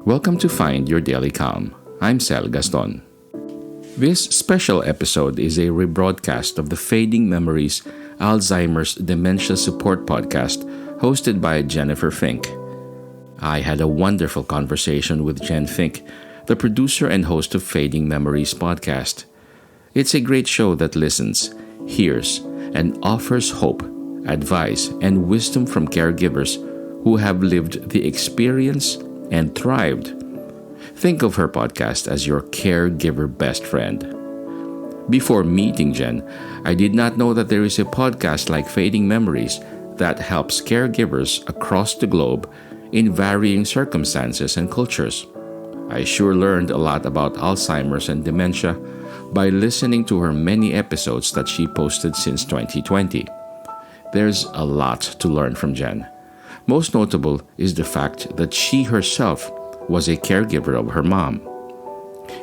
Welcome to Find Your Daily Calm. I'm Sel Gaston. This special episode is a rebroadcast of the Fading Memories Alzheimer's Dementia Support podcast hosted by Jennifer Fink. I had a wonderful conversation with Jen Fink, the producer and host of Fading Memories podcast. It's a great show that listens, hears, and offers hope, advice, and wisdom from caregivers who have lived the experience and thrived. Think of her podcast as your caregiver best friend. Before meeting Jen, I did not know that there is a podcast like Fading Memories that helps caregivers across the globe in varying circumstances and cultures. I sure learned a lot about Alzheimer's and dementia by listening to her many episodes that she posted since 2020. There's a lot to learn from Jen. Most notable is the fact that she herself was a caregiver of her mom.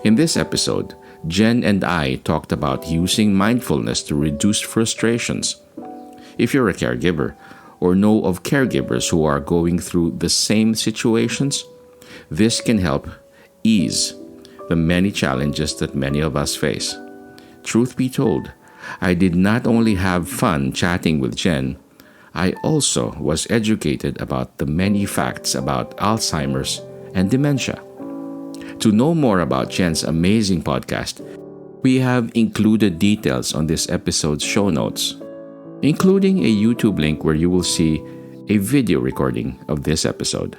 In this episode, Jen and I talked about using mindfulness to reduce frustrations. If you're a caregiver or know of caregivers who are going through the same situations, this can help ease the many challenges that many of us face. Truth be told, I did not only have fun chatting with Jen, I also was educated about the many facts about Alzheimer's and dementia. To know more about Jen's amazing podcast, we have included details on this episode's show notes, including a YouTube link where you will see a video recording of this episode.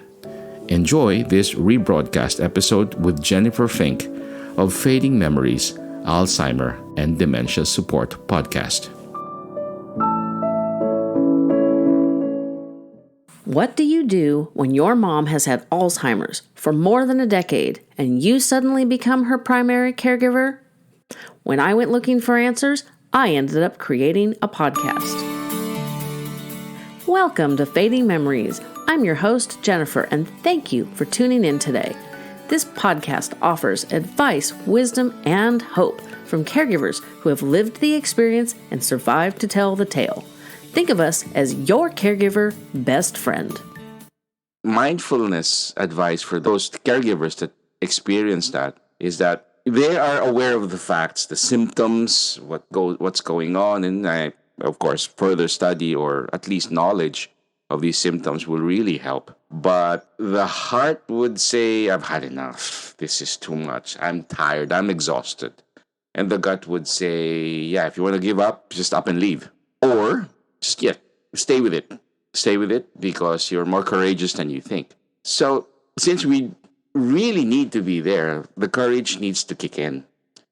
Enjoy this rebroadcast episode with Jennifer Fink of Fading Memories, Alzheimer and Dementia Support podcast. What do you do when your mom has had Alzheimer's for more than a decade and you suddenly become her primary caregiver? When I went looking for answers, I ended up creating a podcast. Welcome to Fading Memories. I'm your host, Jennifer, and thank you for tuning in today. This podcast offers advice, wisdom, and hope from caregivers who have lived the experience and survived to tell the tale. Think of us as your caregiver best friend. Mindfulness advice for those caregivers that experience that is that they are aware of the facts, the symptoms, what's going on, and of course, further study or at least knowledge of these symptoms will really help. But the heart would say, I've had enough. This is too much. I'm tired. I'm exhausted. And the gut would say, yeah, if you want to give up, just up and leave. Or just stay with it. Stay with it because you're more courageous than you think. So since we really need to be there, the courage needs to kick in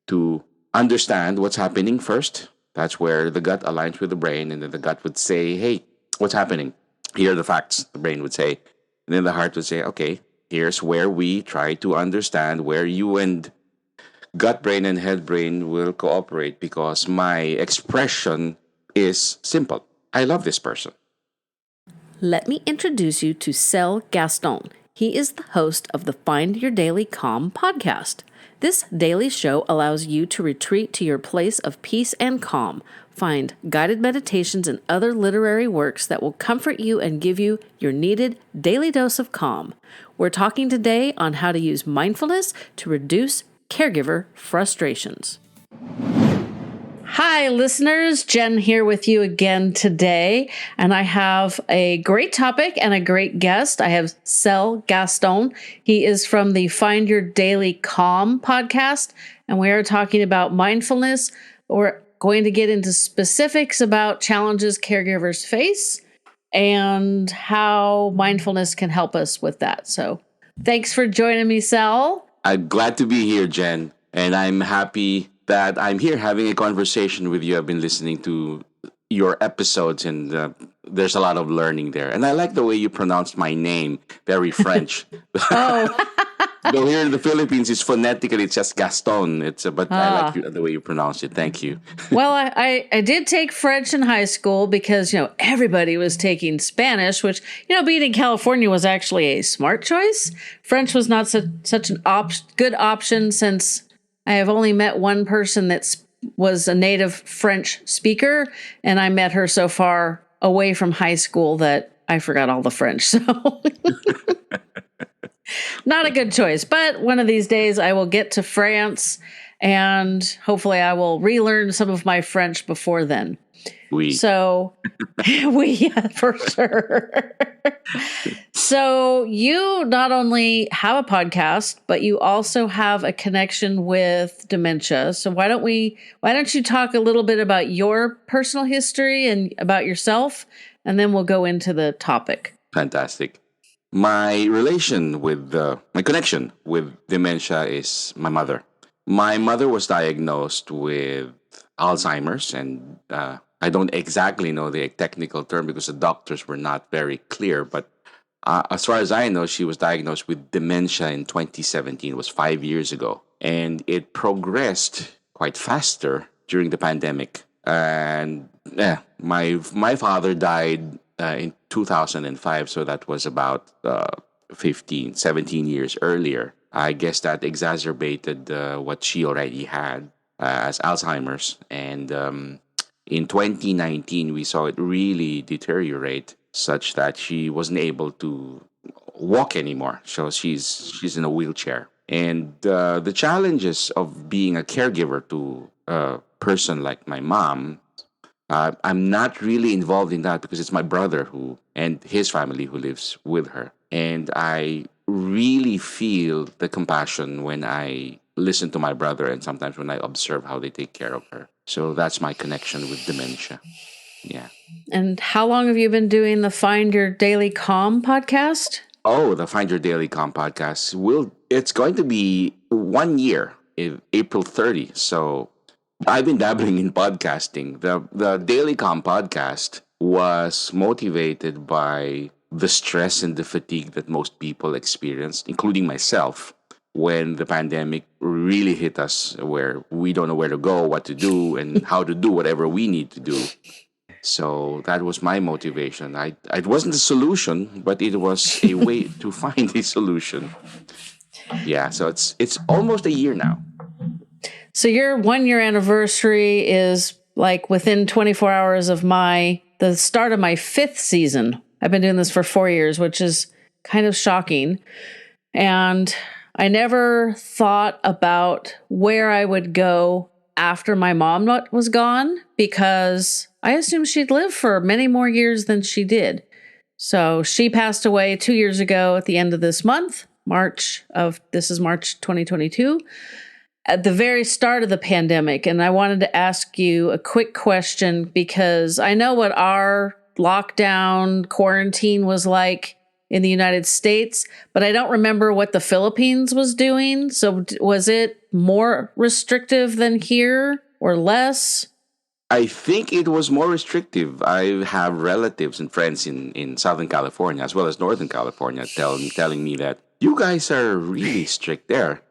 to understand what's happening first. That's where the gut aligns with the brain, and then the gut would say, hey, what's happening? Here are the facts, the brain would say. And then the heart would say, okay, here's where we try to understand where you and gut brain and head brain will cooperate because my expression is simple. I love this person. Let me introduce you to Sel Gaston. He is the host of the Find Your Daily Calm podcast. This daily show allows you to retreat to your place of peace and calm, find guided meditations and other literary works that will comfort you and give you your needed daily dose of calm. We're talking today on how to use mindfulness to reduce caregiver frustrations. Hi, listeners. Jen here with you again today, and I have a great topic and a great guest. I have Sel Gaston. He is from the Find Your Daily Calm podcast, and we are talking about mindfulness. We're going to get into specifics about challenges caregivers face and how mindfulness can help us with that. So thanks for joining me, Sel. I'm glad to be here, Jen, and I'm happy that I'm here having a conversation with you. I've been listening to your episodes, and there's a lot of learning there. And I like the way you pronounced my name, very French. Oh. Though here in the Philippines, it's phonetically, it's just Gaston. But I like the way you pronounce it. Thank you. Well, I did take French in high school because, everybody was taking Spanish, which, being in California was actually a smart choice. French was not such an good option since I have only met one person that was a native French speaker, and I met her so far away from high school that I forgot all the French. So Not a good choice, but one of these days I will get to France and hopefully I will relearn some of my French before then. So yeah, for sure. So you not only have a podcast, but you also have a connection with dementia. So why don't you talk a little bit about your personal history and about yourself, and then we'll go into the topic. Fantastic. My connection with dementia is my mother. My mother was diagnosed with Alzheimer's, and I don't exactly know the technical term because the doctors were not very clear. But as far as I know, she was diagnosed with dementia in 2017. It was 5 years ago. And it progressed quite faster during the pandemic. And my father died in 2005, so that was about 17 years earlier. I guess that exacerbated what she already had as Alzheimer's. And in 2019, we saw it really deteriorate such that she wasn't able to walk anymore. So she's in a wheelchair. And the challenges of being a caregiver to a person like my mom, I'm not really involved in that because it's my brother and his family who lives with her. And I really feel the compassion when I listen to my brother and sometimes when I observe how they take care of her. So that's my connection with dementia. Yeah. And how long have you been doing the Find Your Daily Calm podcast? Oh, the Find Your Daily Calm podcast. It's going to be 1 year, April 30. So I've been dabbling in podcasting. The Daily Calm podcast was motivated by the stress and the fatigue that most people experienced, including myself, when the pandemic really hit us, where we don't know where to go, what to do, and how to do whatever we need to do. So that was my motivation. It wasn't a solution, but it was a way to find a solution. Yeah, so it's almost a year now. So your 1 year anniversary is like within 24 hours of the start of my 5th season. I've been doing this for 4 years, which is kind of shocking. And I never thought about where I would go after my mom was gone because I assumed she'd live for many more years than she did. So she passed away 2 years ago at the end of this month, March 2022, at the very start of the pandemic. And I wanted to ask you a quick question because I know what our lockdown quarantine was like in the United States, but I don't remember what the Philippines was doing. So was it more restrictive than here or less? I think it was more restrictive. I have relatives and friends in Southern California as well as Northern California telling me that you guys are really strict there.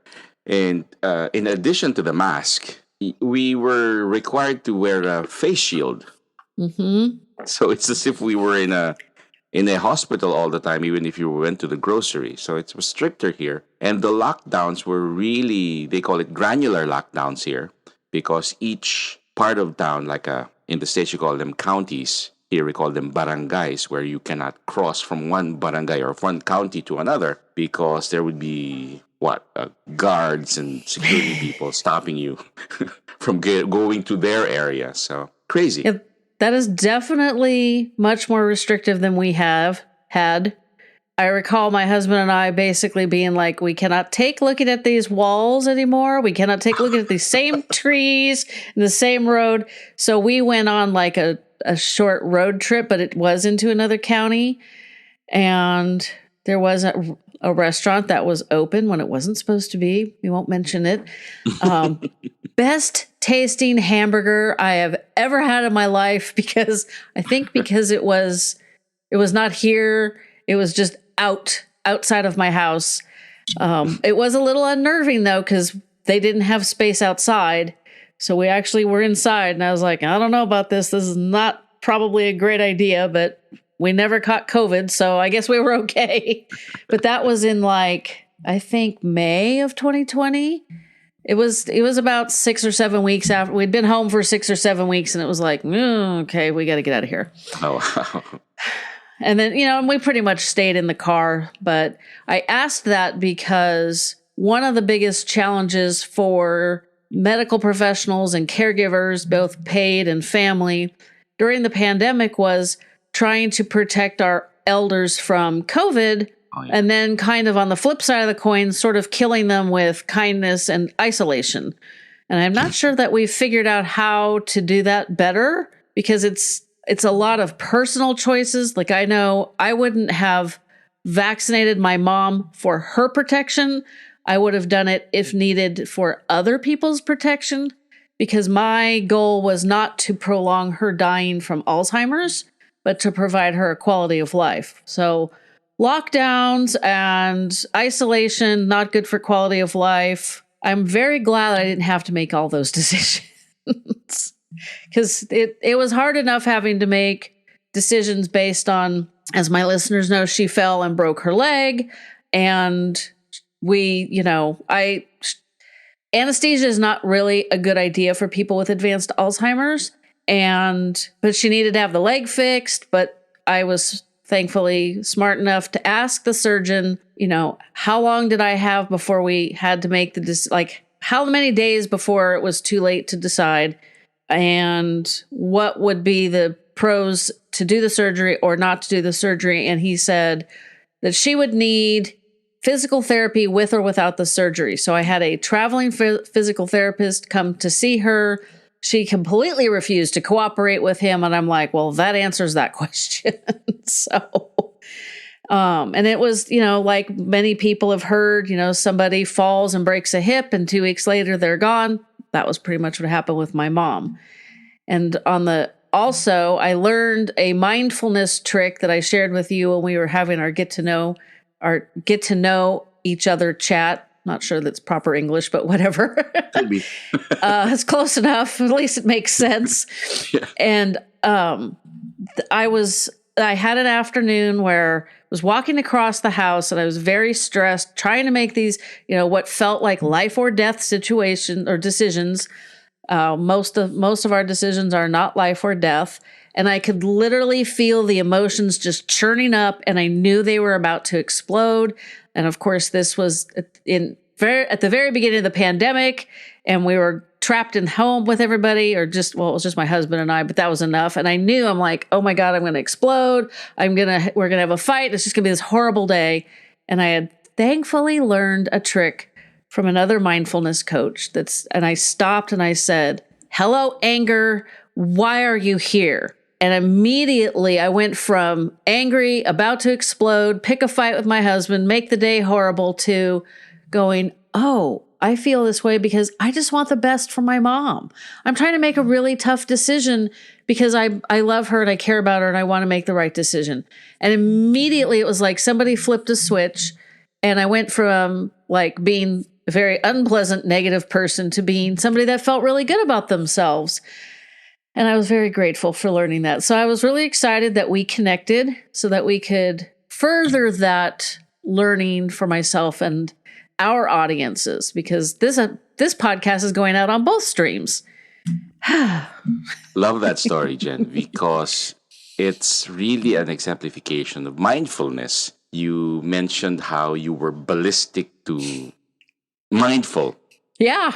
And in addition to the mask, we were required to wear a face shield. Mm-hmm. So it's as if we were in a hospital all the time, even if you went to the grocery. So it was stricter here. And the lockdowns were really, they call it granular lockdowns here, because each part of town, in the States you call them counties, here we call them barangays, where you cannot cross from one barangay or one county to another because there would be guards and security people stopping you from going to their area. So crazy. Yeah, that is definitely much more restrictive than we have had. I recall my husband and I basically being like, we cannot take looking at these walls anymore. We cannot take looking at these same trees and the same road. So we went on like a short road trip, but it was into another county. And there was a restaurant that was open when it wasn't supposed to be. We won't mention it. Best tasting hamburger I have ever had in my life because it was not here. It was just outside of my house. It was a little unnerving though, because they didn't have space outside. So we actually were inside and I was like, I don't know about this. This is not probably a great idea, but we never caught COVID. So I guess we were okay. But that was in I think May of 2020. It was about 6 or 7 weeks after we'd been home for 6 or 7 weeks. And it was like, okay, we got to get out of here. Oh, wow. And then, and we pretty much stayed in the car. But I asked that because one of the biggest challenges for medical professionals and caregivers, both paid and family, during the pandemic was trying to protect our elders from COVID. Oh, yeah. And then kind of on the flip side of the coin, sort of killing them with kindness and isolation. And I'm not sure that we've figured out how to do that better, because it's a lot of personal choices. Like, I know I wouldn't have vaccinated my mom for her protection. I would have done it if needed for other people's protection, because my goal was not to prolong her dying from Alzheimer's, but to provide her a quality of life. So lockdowns and isolation, not good for quality of life. I'm very glad I didn't have to make all those decisions, because it was hard enough having to make decisions based on, as my listeners know, she fell and broke her leg. And anesthesia is not really a good idea for people with advanced Alzheimer's. But she needed to have the leg fixed. But I was thankfully smart enough to ask the surgeon, how long did I have before we had to make how many days before it was too late to decide, and what would be the pros to do the surgery or not to do the surgery. And he said that she would need physical therapy with or without the surgery. So I had a traveling physical therapist come to see her. She completely refused to cooperate with him. And I'm like, well, that answers that question. And it was, like many people have heard, somebody falls and breaks a hip and 2 weeks later they're gone. That was pretty much what happened with my mom. And also I learned a mindfulness trick that I shared with you when we were having our get to know each other chat. Not sure that's proper English, but whatever. Could be. It's close enough. At least it makes sense. Yeah. And I had an afternoon where I was walking across the house and I was very stressed, trying to make these, what felt like life or death situation or decisions. Most of our decisions are not life or death. And I could literally feel the emotions just churning up, and I knew they were about to explode. And of course, this was at the very beginning of the pandemic, and we were trapped in home with everybody, it was just my husband and I, but that was enough. And I knew, I'm like, oh my God, I'm going to explode. We're going to have a fight. It's just going to be this horrible day. And I had thankfully learned a trick from another mindfulness coach and I stopped and I said, hello, anger. Why are you here? And immediately I went from angry, about to explode, pick a fight with my husband, make the day horrible, to going, oh, I feel this way because I just want the best for my mom. I'm trying to make a really tough decision because I love her and I care about her and I want to make the right decision. And immediately it was like somebody flipped a switch, and I went from like being a very unpleasant, negative person to being somebody that felt really good about themselves. And I was very grateful for learning that. So I was really excited that we connected so that we could further that learning for myself and our audiences, because this podcast is going out on both streams. Love that story, Jen, because it's really an exemplification of mindfulness. You mentioned how you were ballistic to mindful. Yeah.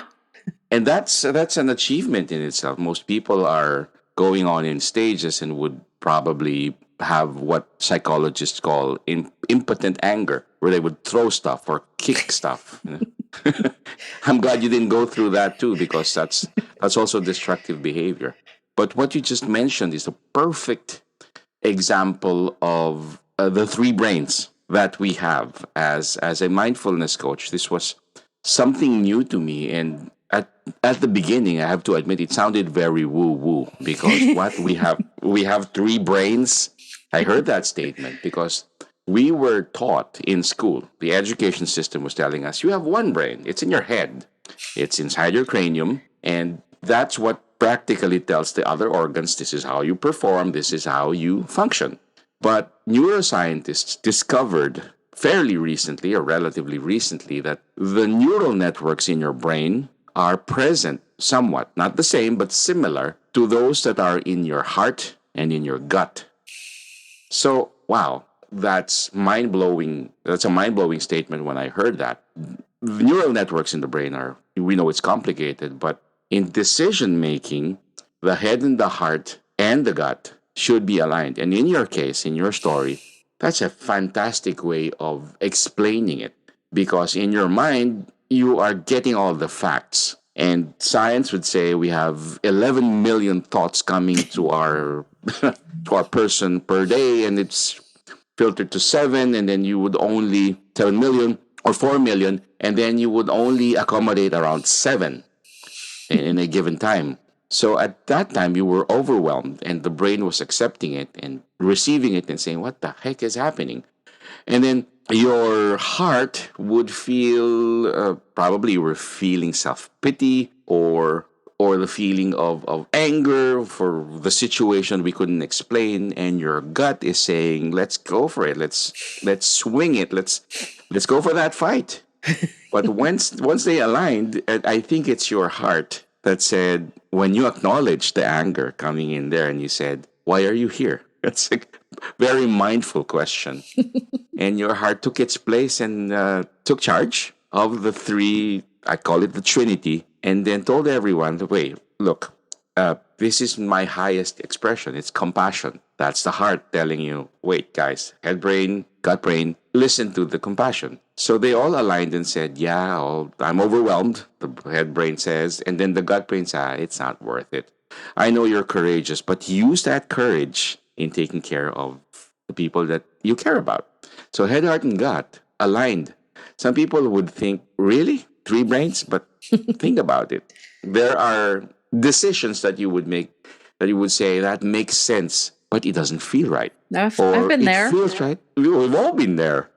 And that's an achievement in itself. Most people are going on in stages and would probably have what psychologists call impotent anger, where they would throw stuff or kick stuff. I'm glad you didn't go through that too, because that's also destructive behavior. But what you just mentioned is a perfect example of the 3 brains that we have as a mindfulness coach. This was something new to me, and at the beginning, I have to admit, it sounded very woo-woo, because what we have 3 brains. I heard that statement because we were taught in school, the education system was telling us, you have 1 brain. It's in your head. It's inside your cranium. And that's what practically tells the other organs, this is how you perform, this is how you function. But neuroscientists discovered fairly recently, or relatively recently, that the neural networks in your brain are present somewhat, not the same, but similar to those that are in your heart and in your gut. So wow, that's mind-blowing. That's a mind-blowing statement when I heard that. The neural networks in the brain are, we know it's complicated, but in decision making, the head and the heart and the gut should be aligned. And in your case, in your story, that's a fantastic way of explaining it, because in your mind, you are getting all the facts. And science would say we have 11 million thoughts coming to our to our person per day, and it's filtered to 7, and then you would only 7 million or 4 million, and then you would only accommodate around 7 in a given time. So at that time, you were overwhelmed, and the brain was accepting it and receiving it and saying, what the heck is happening? And then your heart would feel, probably you were feeling self-pity, or the feeling of anger for the situation we couldn't explain, and your gut is saying, let's go for it, let's swing it, let's go for that fight. But once they aligned, I think it's your heart that said, when you acknowledged the anger coming in there and you said, why are you here? That's a very mindful question. And your heart took its place and took charge of the three, I call it the Trinity, and then told everyone, wait, look, this is my highest expression. It's compassion. That's the heart telling you, wait, guys, head brain, gut brain, listen to the compassion. So they all aligned and said, yeah, I'm overwhelmed, the head brain says. And then the gut brain says, it's not worth it. I know you're courageous, but use that courage in taking care of the people that you care about. So head, heart, and gut aligned. Some people would think, really? 3 brains? But think about it. There are decisions that you would make that you would say, that makes sense, but it doesn't feel right. I've been there. It feels right. We've all been there.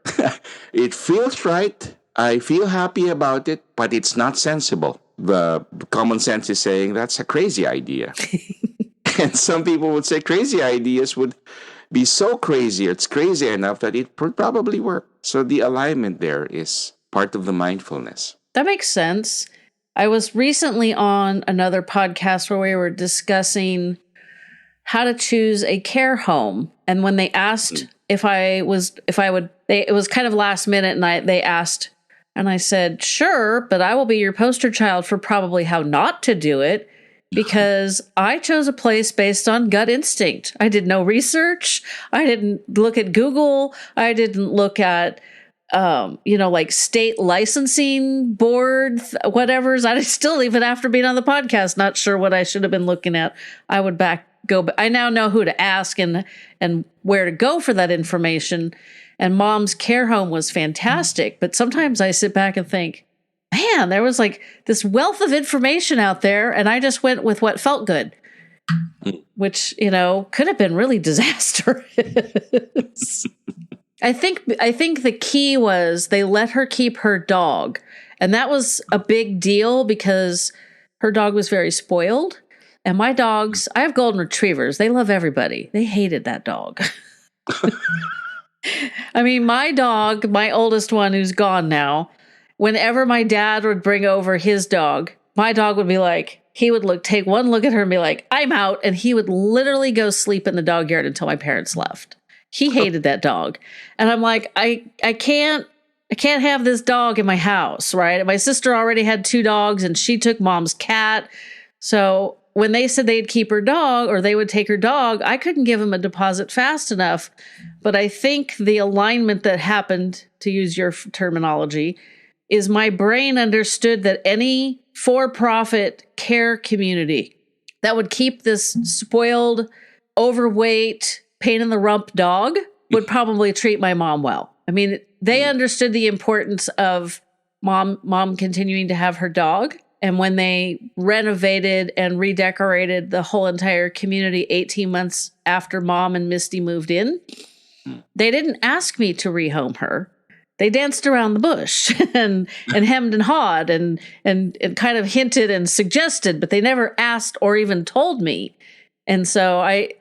It feels right. I feel happy about it, but it's not sensible. The common sense is saying that's a crazy idea. And some people would say crazy ideas would be so crazy, it's crazy enough that it would probably work. So the alignment there is part of the mindfulness. That makes sense. I was recently on another podcast where we were discussing how to choose a care home. And when they asked if I would, it was kind of last minute, and they asked, and I said, sure, but I will be your poster child for probably how not to do it, because I chose a place based on gut instinct. I did no research. I didn't look at Google. I didn't look at, like state licensing board, whatever's. I still, even after being on the podcast, not sure what I should have been looking at. I would I now know who to ask and where to go for that information. And Mom's care home was fantastic. But sometimes I sit back and think, man, there was like this wealth of information out there, and I just went with what felt good, which, could have been really disastrous. I think the key was they let her keep her dog, and that was a big deal because her dog was very spoiled. And my dogs, I have golden retrievers. They love everybody. They hated that dog. I mean, my dog, my oldest one who's gone now, whenever my dad would bring over his dog, my dog would be like, he would take one look at her and be like, I'm out. And he would literally go sleep in the dog yard until my parents left. He hated that dog. And I'm like, I can't have this dog in my house, right? And my sister already had 2 dogs and she took Mom's cat. So when they said they'd keep her dog or they would take her dog, I couldn't give them a deposit fast enough. But I think the alignment that happened, to use your terminology, is my brain understood that any for-profit care community that would keep this spoiled, overweight, pain in the rump dog would probably treat my mom well. I mean, they understood the importance of mom continuing to have her dog. And when they renovated and redecorated the whole entire community 18 months after Mom and Misty moved in, they didn't ask me to rehome her. They danced around the bush and hemmed and hawed and kind of hinted and suggested, but they never asked or even told me. And so I,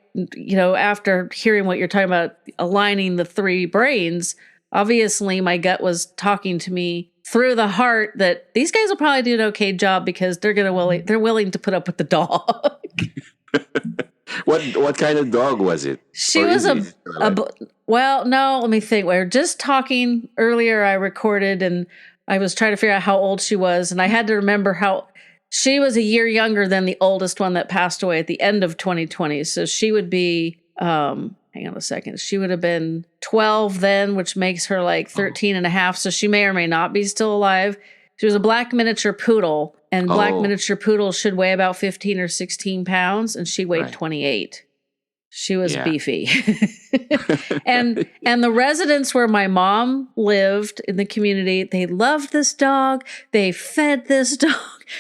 after hearing what you're talking about, aligning the 3 brains, obviously my gut was talking to me through the heart that these guys will probably do an okay job because they're willing to put up with the dog. What kind of dog was it? She Or was is it still alive? well, no, let me think. We were just talking earlier. I recorded and I was trying to figure out how old she was. And I had to remember how she was a year younger than the oldest one that passed away at the end of 2020. So she would be, hang on a second. She would have been 12 then, which makes her like 13 and a half. So she may or may not be still alive. She was a black miniature poodle, and black Oh, miniature poodles should weigh about 15 or 16 pounds. And she weighed right. 28. She was Yeah. beefy. and the residents where my mom lived in the community, they loved this dog. They fed this dog.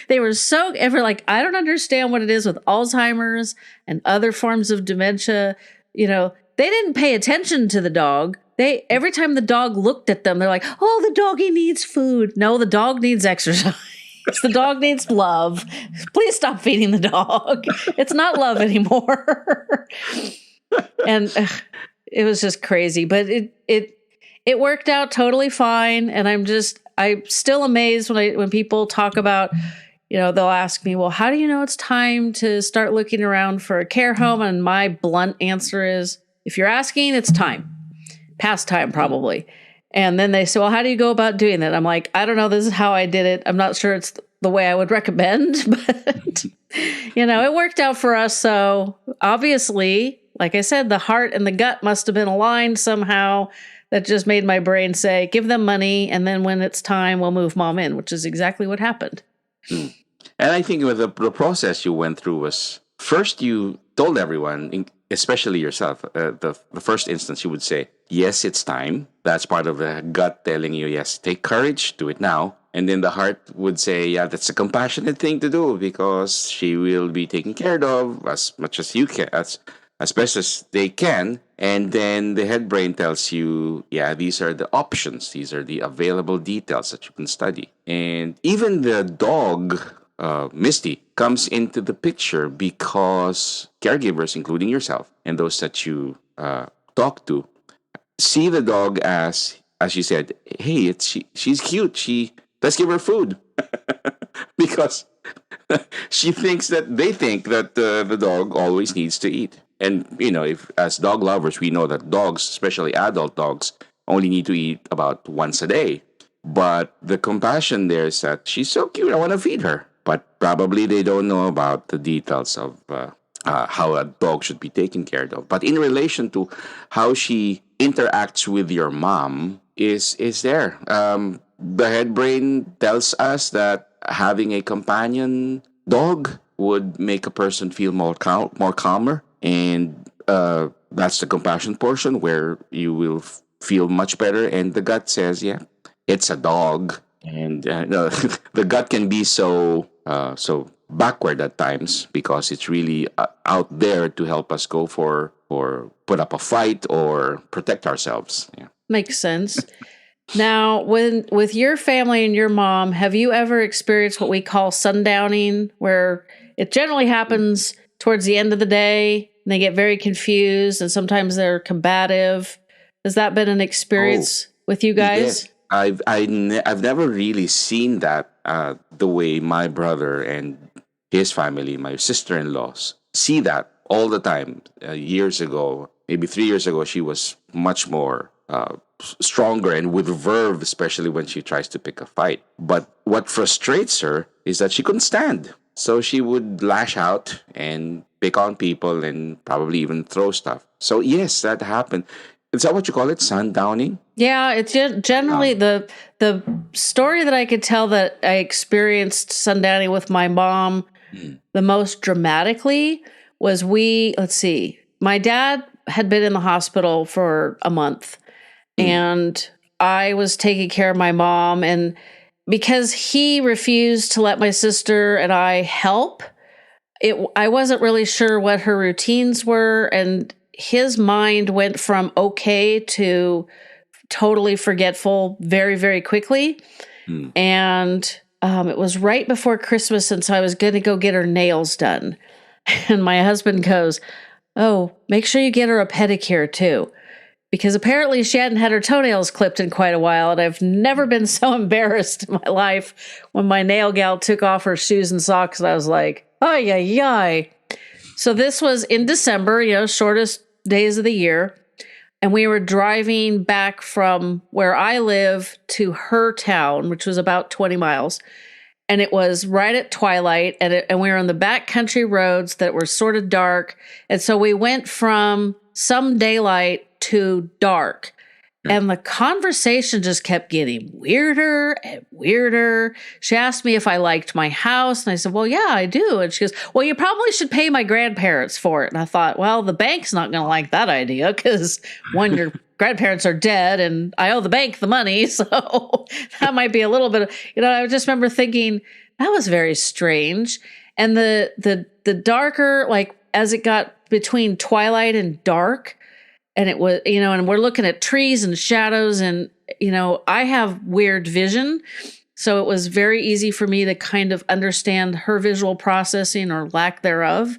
They were so ever like, I don't understand what it is with Alzheimer's and other forms of dementia. You know, they didn't pay attention to the dog. They every time the dog looked at them, they're like, oh, the doggy needs food. No, the dog needs exercise. The dog needs love. Please stop feeding the dog. It's not love anymore. And it was just crazy, but it worked out totally fine. And I'm still amazed when people talk about, you know, they'll ask me, well, how do you know it's time to start looking around for a care home? And my blunt answer is, if you're asking, it's time. Past time, probably. And then they say, well, how do you go about doing that? I'm like, I don't know. This is how I did it. I'm not sure it's the way I would recommend, but, you know, it worked out for us. So obviously, like I said, the heart and the gut must have been aligned somehow. That just made my brain say, give them money. And then when it's time, we'll move mom in, which is exactly what happened. And I think with the process you went through was first you told everyone, especially yourself, the first instance you would say, yes, it's time. That's part of the gut telling you, yes, take courage, do it now. And then the heart would say, yeah, that's a compassionate thing to do because she will be taken care of as much as you can, as best as they can. And then the head brain tells you, yeah, these are the options. These are the available details that you can study. And even the dog, Misty, comes into the picture because caregivers, including yourself and those that you talk to, see the dog as you said, hey, she's cute. Let's give her food because they think that the dog always needs to eat. And, you know, if as dog lovers, we know that dogs, especially adult dogs, only need to eat about once a day. But the compassion there is that she's so cute, I want to feed her. But probably they don't know about the details of how a dog should be taken care of. But in relation to how she interacts with your mom is there. The head brain tells us that having a companion dog would make a person feel more calmer, and that's the compassion portion where you will feel much better. And the gut says, yeah, it's a dog, and the gut can be so backward at times because it's really out there to help us go for or put up a fight or protect ourselves. Yeah. Makes sense. Now, with your family and your mom, have you ever experienced what we call sundowning, where it generally happens towards the end of the day and they get very confused and sometimes they're combative? Has that been an experience with you guys? Yes. I've never really seen that the way my brother and his family, my sister-in-laws, see that all the time. Years ago, maybe 3 years ago, she was much more stronger and with verve, especially when she tries to pick a fight. But what frustrates her is that she couldn't stand. So she would lash out and pick on people and probably even throw stuff. So yes, that happened. Is that what you call it? Sundowning? Yeah, it's generally the story that I could tell that I experienced sundowning with my mom the most dramatically was my dad had been in the hospital for a month and I was taking care of my mom, and because he refused to let my sister and I help, I wasn't really sure what her routines were, and his mind went from okay to totally forgetful very, very quickly. And it was right before Christmas, and so I was going to go get her nails done. And my husband goes, oh, make sure you get her a pedicure too. Because apparently she hadn't had her toenails clipped in quite a while. And I've never been so embarrassed in my life when my nail gal took off her shoes and socks. And I was like, ay, ay, ay. So this was in December, shortest days of the year. And we were driving back from where I live to her town, which was about 20 miles. And it was right at twilight. And we were on the back country roads that were sort of dark. And so we went from some daylight to dark. And the conversation just kept getting weirder and weirder. She asked me if I liked my house. And I said, well, yeah, I do. And she goes, well, you probably should pay my grandparents for it. And I thought, well, the bank's not going to like that idea because one, your grandparents are dead and I owe the bank the money. So that might be a little bit of, I just remember thinking that was very strange. And the darker, like as it got between twilight and dark, and it was, and we're looking at trees and shadows and, I have weird vision. So it was very easy for me to kind of understand her visual processing or lack thereof.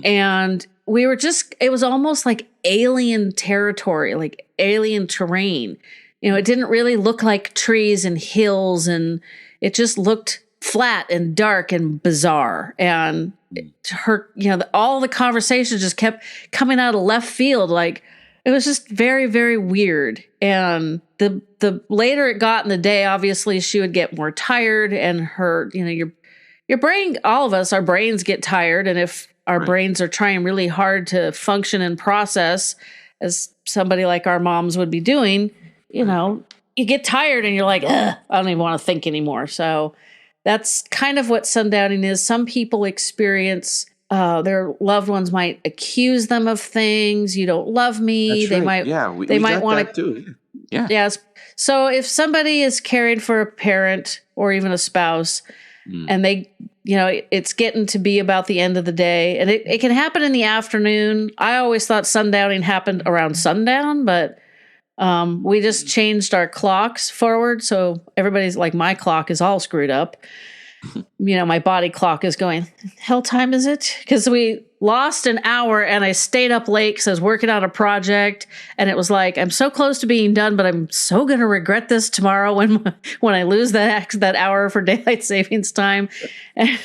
And we were it was almost like alien territory, like alien terrain. It didn't really look like trees and hills, and it just looked flat and dark and bizarre. And her, all the conversations just kept coming out of left field, like, it was just very, very weird. And the later it got in the day, obviously she would get more tired, and her, your brain, all of us, our brains get tired. And if our brains are trying really hard to function and process, as somebody like our moms would be doing, you get tired and you're like, ugh, I don't even want to think anymore. So that's kind of what sundowning is. Some people experience their loved ones might accuse them of things. You don't love me. That's they right. might, they might want to too. Yeah. Yes. So if somebody is caring for a parent or even a spouse, and they, it's getting to be about the end of the day, and it can happen in the afternoon. I always thought sundowning happened around sundown, but we just changed our clocks forward. So everybody's like, my clock is all screwed up. My body clock is going, hell time is it? Because we lost an hour and I stayed up late because I was working on a project, and it was like, I'm so close to being done, but I'm so going to regret this tomorrow when I lose that hour for daylight savings time. And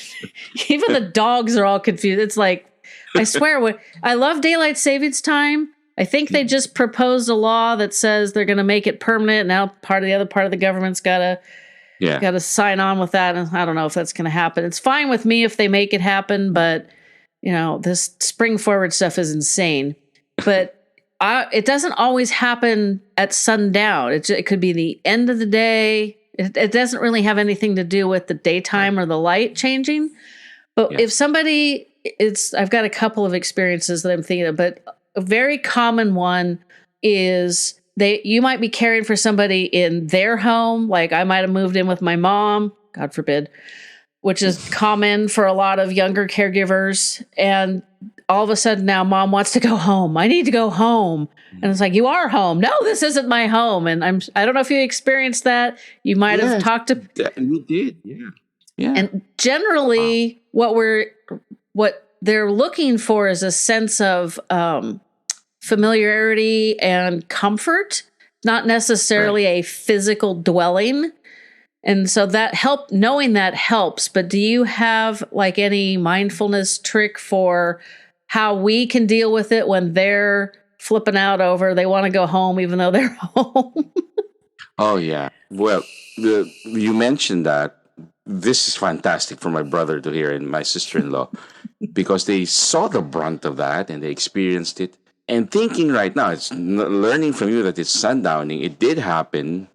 even the dogs are all confused. It's like, I swear, I love daylight savings time. I think they just proposed a law that says they're going to make it permanent. Now the other part of the government's got to sign on with that. And I don't know if that's going to happen. It's fine with me if they make it happen, but this spring forward stuff is insane. But it doesn't always happen at sundown. It could be the end of the day. It doesn't really have anything to do with the daytime or the light changing. But if somebody, I've got a couple of experiences that I'm thinking of, but a very common one is you might be caring for somebody in their home. Like I might have moved in with my mom, God forbid, which is common for a lot of younger caregivers. And all of a sudden now mom wants to go home. I need to go home. And it's like, you are home. No, this isn't my home. And I don't know if you experienced that. You might have talked to. We did. Yeah. Yeah. And generally what they're looking for is a sense of, familiarity and comfort, not necessarily a physical dwelling. And so knowing that helps. But do you have like any mindfulness trick for how we can deal with it when they're flipping out over, they want to go home even though they're home? Oh, yeah. Well, you mentioned that. This is fantastic for my brother to hear and my sister-in-law because they saw the brunt of that and they experienced it. And thinking right now, it's learning from you that it's sundowning. It did happen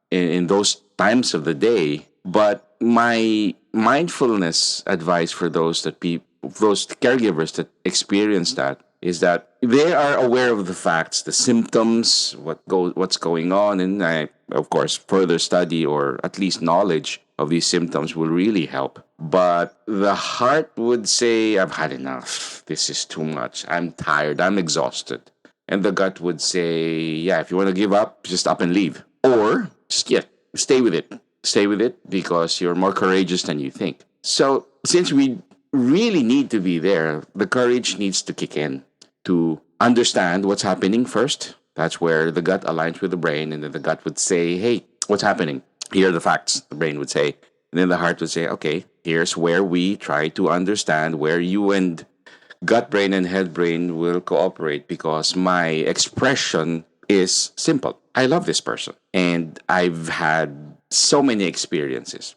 in those times of the day. But my mindfulness advice for those caregivers that experience that is that they are aware of the facts, the symptoms, what's going on, and of course, further study or at least knowledge of these symptoms will really help. But the heart would say, I've had enough. This is too much. I'm tired. I'm exhausted. And the gut would say, yeah, if you want to give up, just up and leave. Or just, stay with it. Stay with it because you're more courageous than you think. So since we really need to be there, the courage needs to kick in to understand what's happening first. That's where the gut aligns with the brain. And then the gut would say, hey, what's happening? Here are the facts, the brain would say. And then the heart would say, okay, here's where we try to understand where you and gut brain and head brain will cooperate because my expression is simple. I love this person. And I've had so many experiences,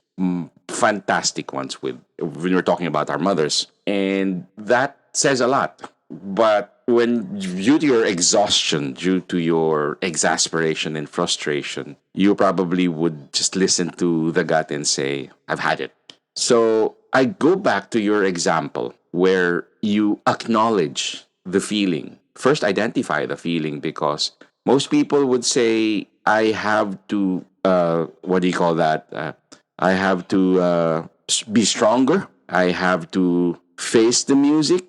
fantastic ones with when we're talking about our mothers. And that says a lot. But when due to your exhaustion, due to your exasperation and frustration, you probably would just listen to the gut and say, I've had it. So I go back to your example where you acknowledge the feeling. First, identify the feeling because most people would say, I have to, what do you call that? I have to be stronger. I have to face the music.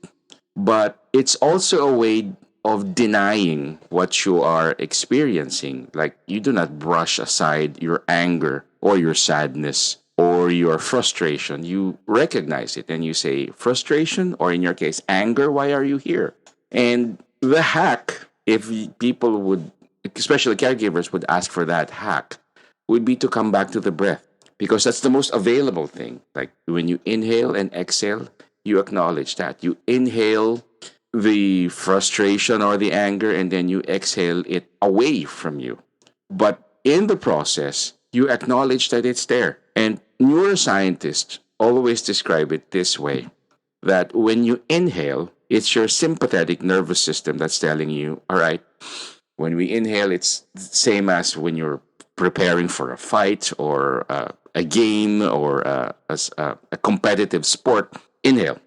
But it's also a way of denying what you are experiencing. Like you do not brush aside your anger or your sadness or your frustration. You recognize it and you say, frustration, or in your case, anger, why are you here? And the hack, if people would, especially caregivers, would ask for that hack, would be to come back to the breath because that's the most available thing. Like when you inhale and exhale, you acknowledge that. You inhale the frustration or the anger and then you exhale it away from you. But in the process, you acknowledge that it's there. And neuroscientists always describe it this way, that when you inhale, it's your sympathetic nervous system that's telling you, all right, when we inhale, it's the same as when you're preparing for a fight or a game or a competitive sport. Inhale.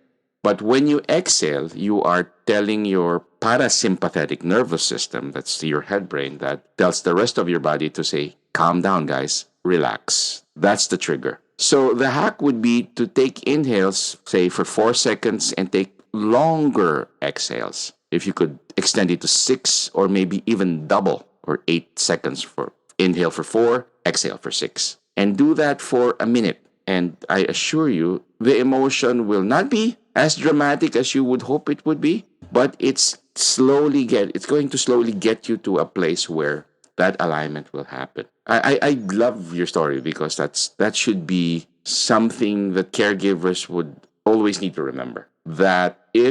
But when you exhale, you are telling your parasympathetic nervous system, that's your head brain, that tells the rest of your body to say, calm down, guys, relax. That's the trigger. So the hack would be to take inhales, say for 4 seconds, and take longer exhales. If you could extend it to 6 or maybe even double or 8 seconds for inhale for 4, exhale for 6. And do that for a minute. And I assure you, the emotion will not be as dramatic as you would hope it would be, but it's going to slowly get you to a place where that alignment will happen. I love your story because that should be something that caregivers would always need to remember. That a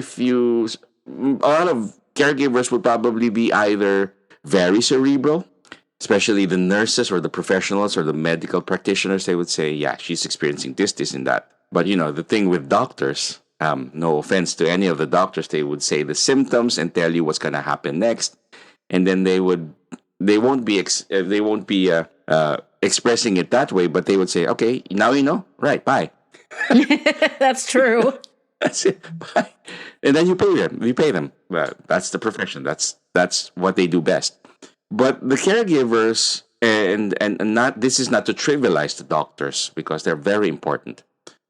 lot of caregivers would probably be either very cerebral, especially the nurses or the professionals or the medical practitioners, they would say, yeah, she's experiencing this, and that. But, the thing with doctors, no offense to any of the doctors, they would say the symptoms and tell you what's going to happen next. And then they won't be expressing it that way, but they would say, okay, now you know, right, bye. That's true. That's it, bye. And then you pay them. That's the profession. That's what they do best. But the caregivers, and not, this is not to trivialize the doctors because they're very important.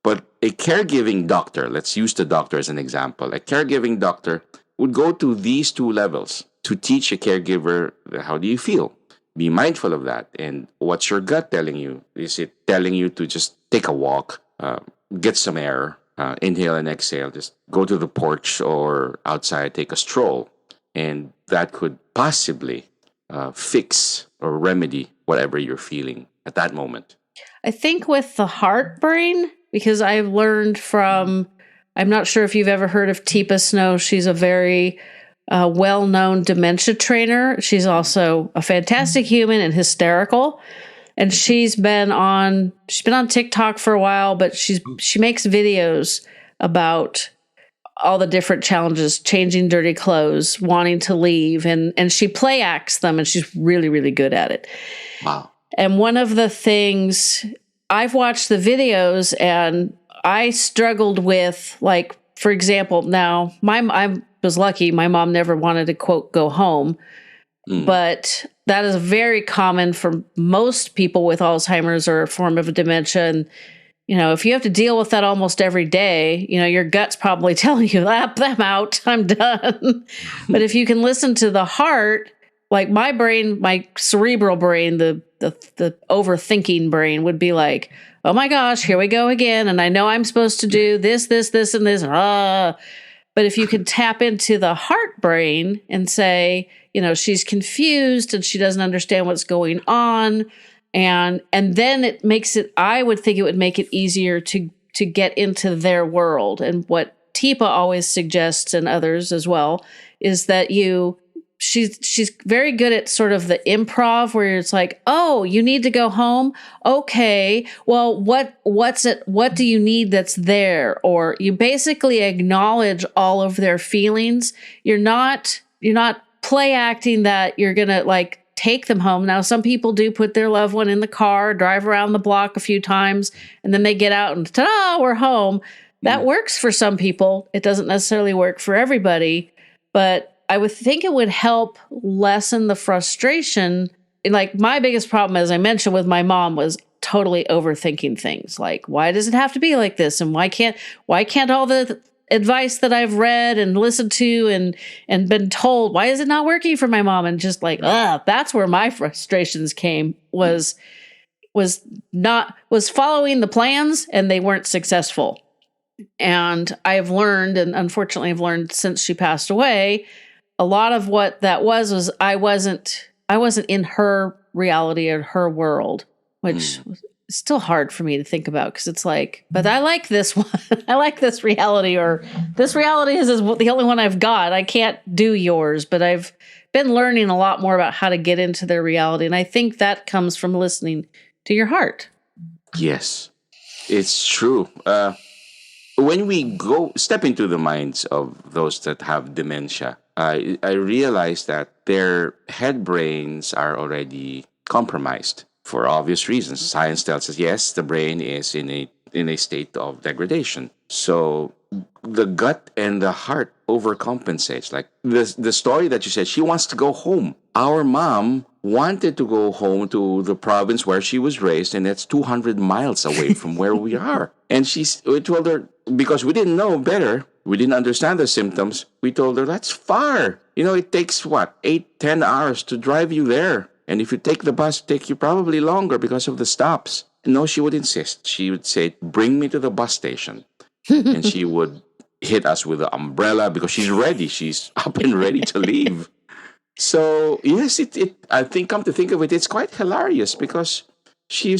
But a caregiving doctor, let's use the doctor as an example. A caregiving doctor would go to these 2 levels to teach a caregiver, how do you feel? Be mindful of that. And what's your gut telling you? Is it telling you to just take a walk, get some air, inhale and exhale, just go to the porch or outside, take a stroll? And that could possibly fix or remedy whatever you're feeling at that moment. I think with the heart brain, because I've learned from, I'm not sure if you've ever heard of Teepa Snow. She's a very well-known dementia trainer. She's also a fantastic human and hysterical. And she's been on TikTok for a while, but she makes videos about all the different challenges, changing dirty clothes, wanting to leave, and she play acts them, and she's really, really good at it. Wow. And one of the things, I've watched the videos and I struggled with, like, for example, now I was lucky. My mom never wanted to, quote, go home. But that is very common for most people with Alzheimer's or a form of dementia. And, if you have to deal with that almost every day, your gut's probably telling you, I'm out, I'm done. But if you can listen to the heart, like my brain, my cerebral brain, the overthinking brain would be like, oh my gosh, here we go again. And I know I'm supposed to do this, and this. But if you can tap into the heart brain and say, she's confused and she doesn't understand what's going on. And then it makes it, I would think it would make it easier to get into their world and what Teepa always suggests, and others as well, is that she's very good at sort of the improv where it's like, oh, you need to go home. Okay, well, what's it? What do you need that's there? Or you basically acknowledge all of their feelings. You're not play acting that you're gonna like take them home. Now, some people do put their loved one in the car, drive around the block a few times, and then they get out and ta-da, we're home. That works for some people. It doesn't necessarily work for everybody, but I would think it would help lessen the frustration. Like my biggest problem, as I mentioned with my mom, was totally overthinking things. Like, why does it have to be like this? And why can't all the advice that I've read and listened to and been told, why is it not working for my mom? And just like, that's where my frustrations came, was following the plans and they weren't successful. And I've learned, and unfortunately I've learned since she passed away, a lot of what that was I wasn't in her reality or her world, which was still hard for me to think about, because it's like, but I like this one. I like this reality, or this reality is the only one I've got. I can't do yours, but I've been learning a lot more about how to get into their reality. And I think that comes from listening to your heart. Yes, it's true. When we step into the minds of those that have dementia, I realize that their head brains are already compromised for obvious reasons. Science tells us, yes, the brain is in a state of degradation. So the gut and the heart overcompensates. Like the story that you said, she wants to go home. Our mom wanted to go home to the province where she was raised, and that's 200 miles away from where we are. And we told her, because we didn't know better, we didn't understand the symptoms, we told her, that's far. It takes 8-10 hours to drive you there. And if you take the bus, it takes you probably longer because of the stops. No, she would insist. She would say, bring me to the bus station. And she would hit us with the umbrella because she's ready. She's up and ready to leave. So, yes, I think, come to think of it, it's quite hilarious because she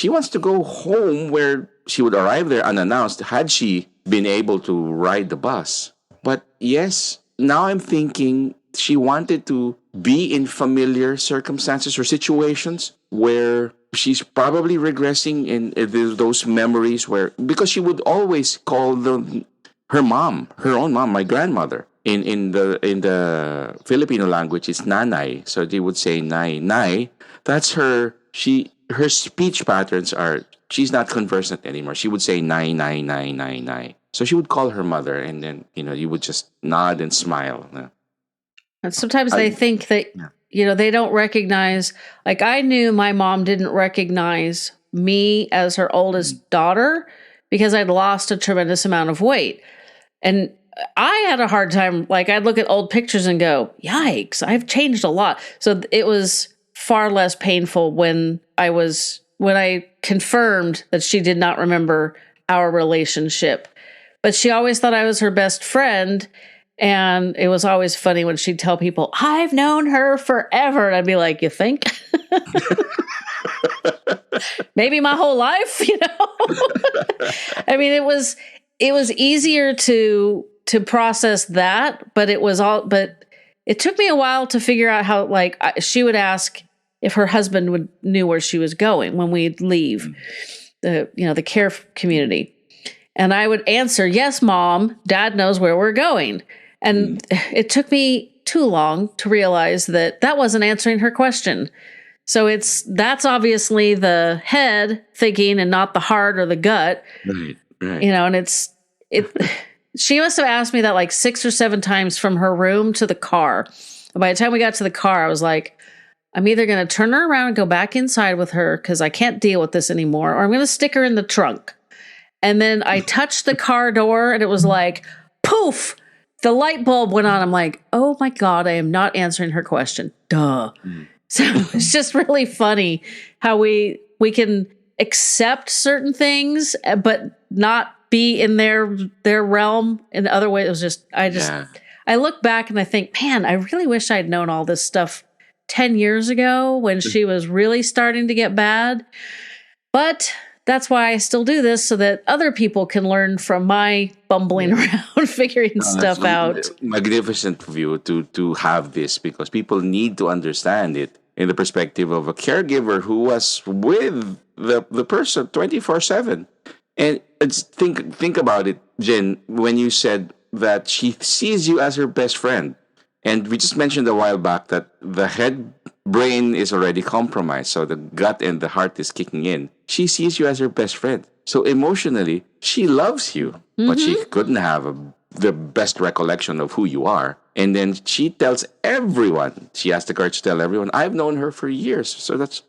wants to go home, where she would arrive there unannounced had she been able to ride the bus. But yes, now I'm thinking she wanted to be in familiar circumstances or situations where she's probably regressing in those memories because she would always call her own mom, my grandmother. In the Filipino language, it's nanay. So they would say nay. That's her. Her speech patterns are, she's not conversant anymore. She would say nay, nay, nay, nay, nay. So she would call her mother, and then you would just nod and smile. And sometimes they think that, they don't recognize, like I knew my mom didn't recognize me as her oldest daughter because I'd lost a tremendous amount of weight. And I had a hard time, like I'd look at old pictures and go, yikes, I've changed a lot. So it was far less painful when I confirmed that she did not remember our relationship. But she always thought I was her best friend. And it was always funny when she'd tell people, I've known her forever. And I'd be like, you think? Maybe my whole life, I mean, it was easier to process that, but it took me a while to figure out how, like, she would ask if her husband knew where she was going when we'd leave the care community. And I would answer, yes, Mom, Dad knows where we're going. And it took me too long to realize that wasn't answering her question. So that's obviously the head thinking and not the heart or the gut. Right. And she must have asked me that like 6 or 7 times from her room to the car. And by the time we got to the car, I was like, I'm either going to turn her around and go back inside with her because I can't deal with this anymore, or I'm going to stick her in the trunk. And then I touched the car door and it was like, poof, the light bulb went on. I'm like, oh my God, I am not answering her question. Duh. So it's just really funny how we can accept certain things, but not be in their realm. In other ways, it was just, I look back and I think, man, I really wish I'd known all this stuff 10 years ago when she was really starting to get bad. But that's why I still do this, so that other people can learn from my bumbling around, figuring stuff out. Magnificent of you to have this, because people need to understand it in the perspective of a caregiver who was with the person 24/7. And think about it, Jen, when you said that she sees you as her best friend. And we just mentioned a while back that the head brain is already compromised, so the gut and the heart is kicking in. She sees you as her best friend. So emotionally, she loves you, but she couldn't have the best recollection of who you are. And then she tells everyone, she has the courage to tell everyone, I've known her for years. So that's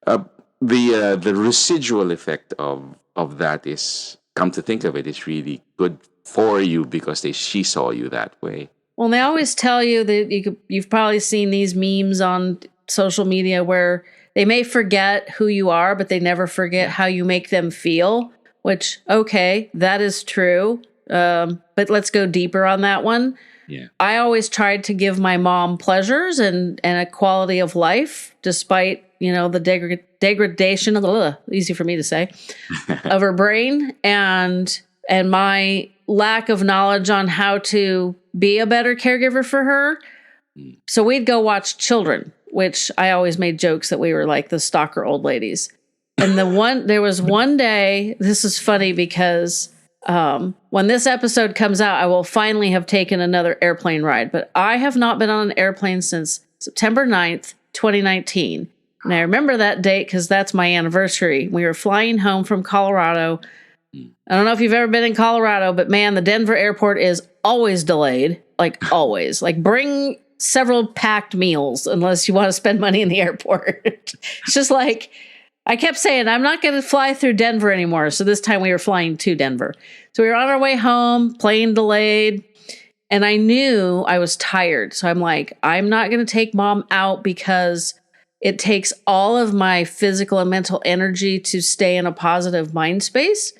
the residual effect of that is, come to think of it, it's really good for you because she saw you that way. Well, they always tell you that you've probably seen these memes on social media where they may forget who you are, but they never forget how you make them feel, which, okay, that is true. But let's go deeper on that one. Yeah. I always tried to give my mom pleasures and a quality of life, despite, the degradation of easy for me to say, of her brain and my lack of knowledge on how to be a better caregiver for her. So we'd go watch Children, which I always made jokes that we were like the stalker old ladies. And there was one day, this is funny because when this episode comes out, I will finally have taken another airplane ride, but I have not been on an airplane since September 9th, 2019. And I remember that date because that's my anniversary. We were flying home from Colorado. I don't know if you've ever been in Colorado, but man, the Denver airport is always delayed. Like always. Like bring several packed meals unless you want to spend money in the airport. It's just like, I kept saying, I'm not going to fly through Denver anymore. So this time we were flying to Denver. So we were on our way home, plane delayed. And I knew I was tired. So I'm like, I'm not going to take mom out because it takes all of my physical and mental energy to stay in a positive mind space.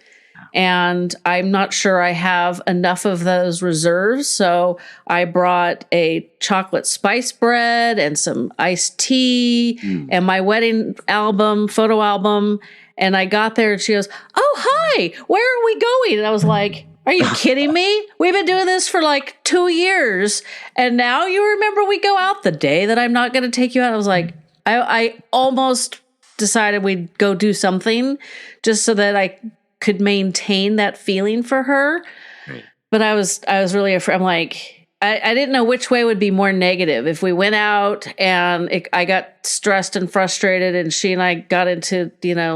And I'm not sure I have enough of those reserves. So I brought a chocolate spice bread and some iced tea and my wedding photo album. And I got there and she goes, oh, hi, where are we going? And I was like, are you kidding me? We've been doing this for like 2 years. And now you remember we go out the day that I'm not going to take you out. I was like, I almost decided we'd go do something just so that I could maintain that feeling for her. Right. But I was really afraid. I'm like, I didn't know which way would be more negative. If we went out and I got stressed and frustrated and she and I got into,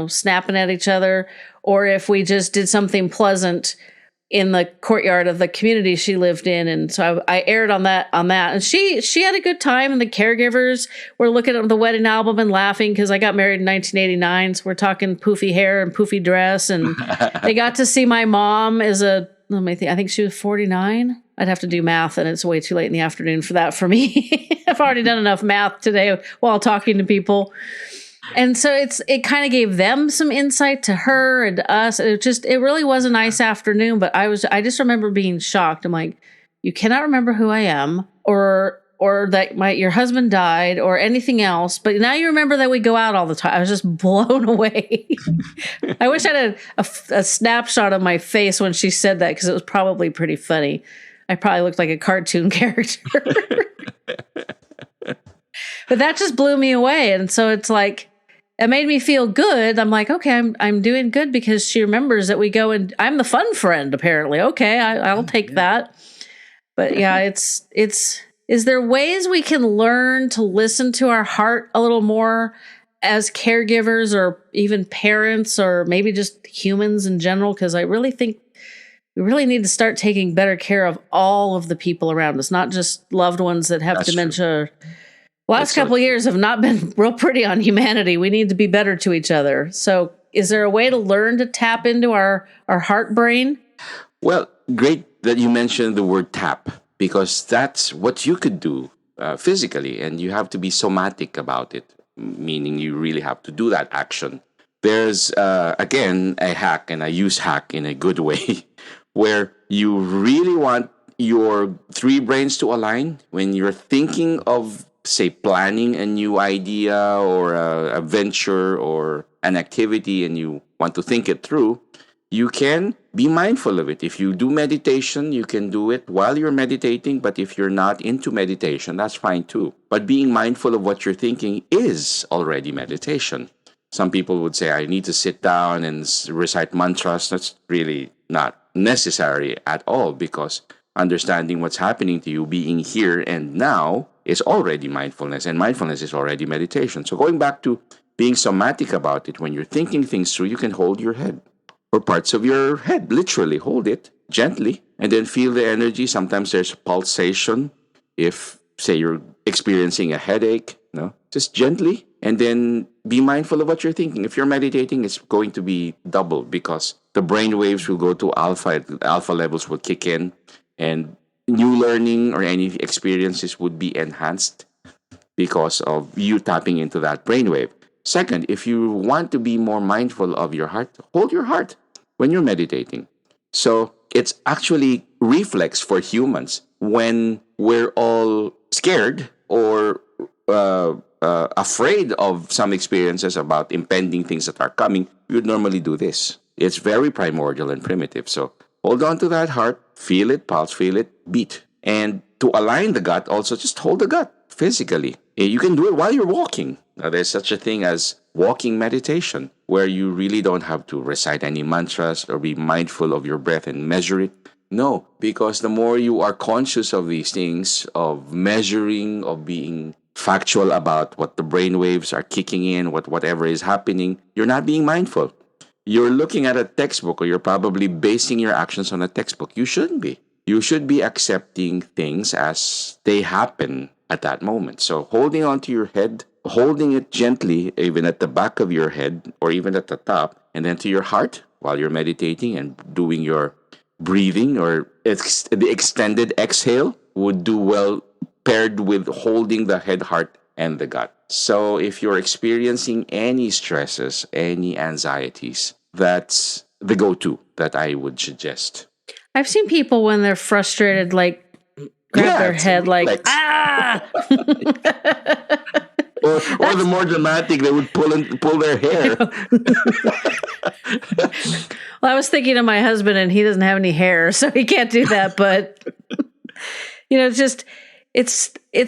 snapping at each other, or if we just did something pleasant in the courtyard of the community she lived in. And so I aired on that. And she had a good time. And the caregivers were looking at the wedding album and laughing because I got married in 1989. So we're talking poofy hair and poofy dress. And they got to see my mom I think she was 49. I'd have to do math and it's way too late in the afternoon for that for me. I've already done enough math today while talking to people. And so it kind of gave them some insight to her and to us. It really was a nice afternoon, but I just remember being shocked. I'm like, you cannot remember who I am or that your husband died or anything else. But now you remember that we go out all the time. I was just blown away. I wish I had a snapshot of my face when she said that because it was probably pretty funny. I probably looked like a cartoon character. But that just blew me away. And so it's like, it made me feel good. I'm like, okay, I'm doing good because she remembers that we go and I'm the fun friend, apparently. Okay, I'll take that. But yeah, is there ways we can learn to listen to our heart a little more as caregivers or even parents or maybe just humans in general? Because I really think we really need to start taking better care of all of the people around us, not just loved ones that have dementia. True. Last couple of years have not been real pretty on humanity. We need to be better to each other. So is there a way to learn to tap into our heart brain? Well, great that you mentioned the word tap, because that's what you could do physically, and you have to be somatic about it, meaning you really have to do that action. There's, again, a hack, and I use hack in a good way, where you really want your three brains to align when you're thinking of say, planning a new idea or a venture or an activity and you want to think it through, you can be mindful of it. If you do meditation, you can do it while you're meditating. But if you're not into meditation, that's fine too. But being mindful of what you're thinking is already meditation. Some people would say, I need to sit down and recite mantras. That's really not necessary at all, because understanding what's happening to you, being here and now, is already mindfulness. And mindfulness is already meditation. So going back to being somatic about it, when you're thinking things through, you can hold your head or parts of your head, literally hold it gently, and then feel the energy. Sometimes there's pulsation. If, say, you're experiencing a headache, just gently, and then be mindful of what you're thinking. If you're meditating, it's going to be double, because the brain waves will go to alpha. Alpha levels will kick in, and new learning or any experiences would be enhanced because of you tapping into that brainwave. Second, if you want to be more mindful of your heart, hold your heart when you're meditating. So it's actually reflex for humans. When we're all scared or afraid of some experiences about impending things that are coming, we would normally do this. It's very primordial and primitive. So hold on to that heart, feel it, pulse, feel it, beat. And to align the gut, also just hold the gut physically. You can do it while you're walking. Now, there's such a thing as walking meditation, where you really don't have to recite any mantras or be mindful of your breath and measure it. No, because the more you are conscious of these things, of measuring, of being factual about what the brain waves are kicking in, whatever is happening, you're not being mindful. You're looking at a textbook, or you're probably basing your actions on a textbook. You shouldn't be. You should be accepting things as they happen at that moment. So holding onto your head, holding it gently, even at the back of your head or even at the top, and then to your heart while you're meditating and doing your breathing, or the extended exhale would do well paired with holding the head, heart, and the gut. So if you're experiencing any stresses, any anxieties, that's the go-to that I would suggest. I've seen people when they're frustrated, like grab their head, like, ah! or the more dramatic, they would pull their hair. Well, I was thinking of my husband, and he doesn't have any hair, so he can't do that. But it's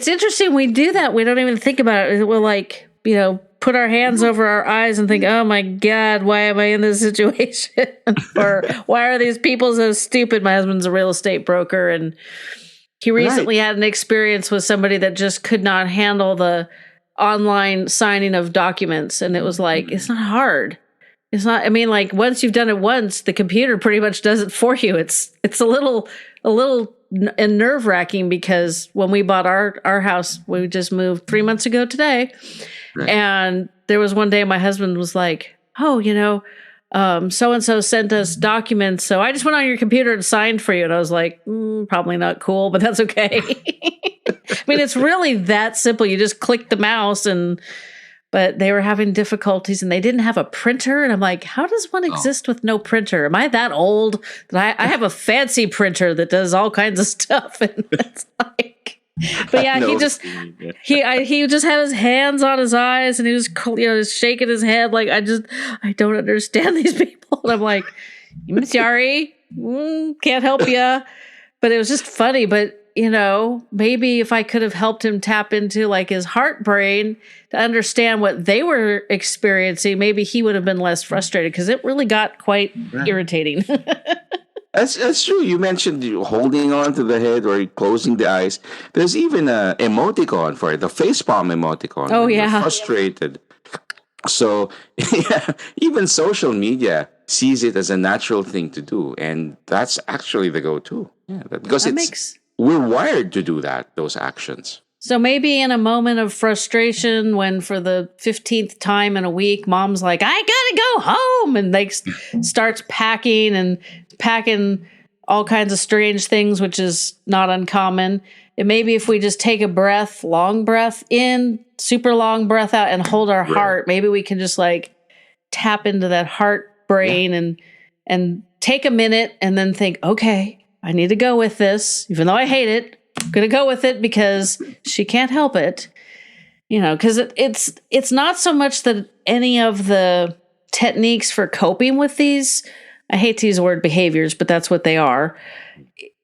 interesting. We do that. We don't even think about it. We'll put our hands over our eyes and think, oh my God, why am I in this situation? Or why are these people so stupid? My husband's a real estate broker, and he recently had an experience with somebody that just could not handle the online signing of documents. And it was like, it's not hard. It's not, once you've done it once, the computer pretty much does it for you. It's a little nerve wracking, because when we bought our house, we just moved 3 months ago today. Right. And there was one day my husband was like, oh, so-and-so sent us documents, so I just went on your computer and signed for you. And I was like, probably not cool, but that's okay. It's really that simple. You just click the mouse, but they were having difficulties, and they didn't have a printer. And I'm like, how does one exist with no printer? Am I that old that I have a fancy printer that does all kinds of stuff? And it's like, but yeah, he just had his hands on his eyes, and he was shaking his head like, I don't understand these people. And I'm like, I'm sorry, can't help you. But it was just funny. But maybe if I could have helped him tap into his heart brain to understand what they were experiencing, maybe he would have been less frustrated, because it really got quite irritating. That's true. You mentioned holding on to the head or closing the eyes. There's even a emoticon for it, the facepalm emoticon. Oh, yeah. You're frustrated. So even social media sees it as a natural thing to do, and that's actually the go-to. Yeah, because we're wired to do that, those actions. So maybe in a moment of frustration, when for the 15th time in a week, mom's like, I gotta go home, and starts packing all kinds of strange things, which is not uncommon. And maybe if we just take a long breath in, super long breath out, and hold our heart, maybe we can just tap into that heart brain and take a minute and then think, okay, I need to go with this, even though I hate it. I'm going to go with it because she can't help it. because it's not so much that any of the techniques for coping with these, I hate to use the word behaviors, but that's what they are.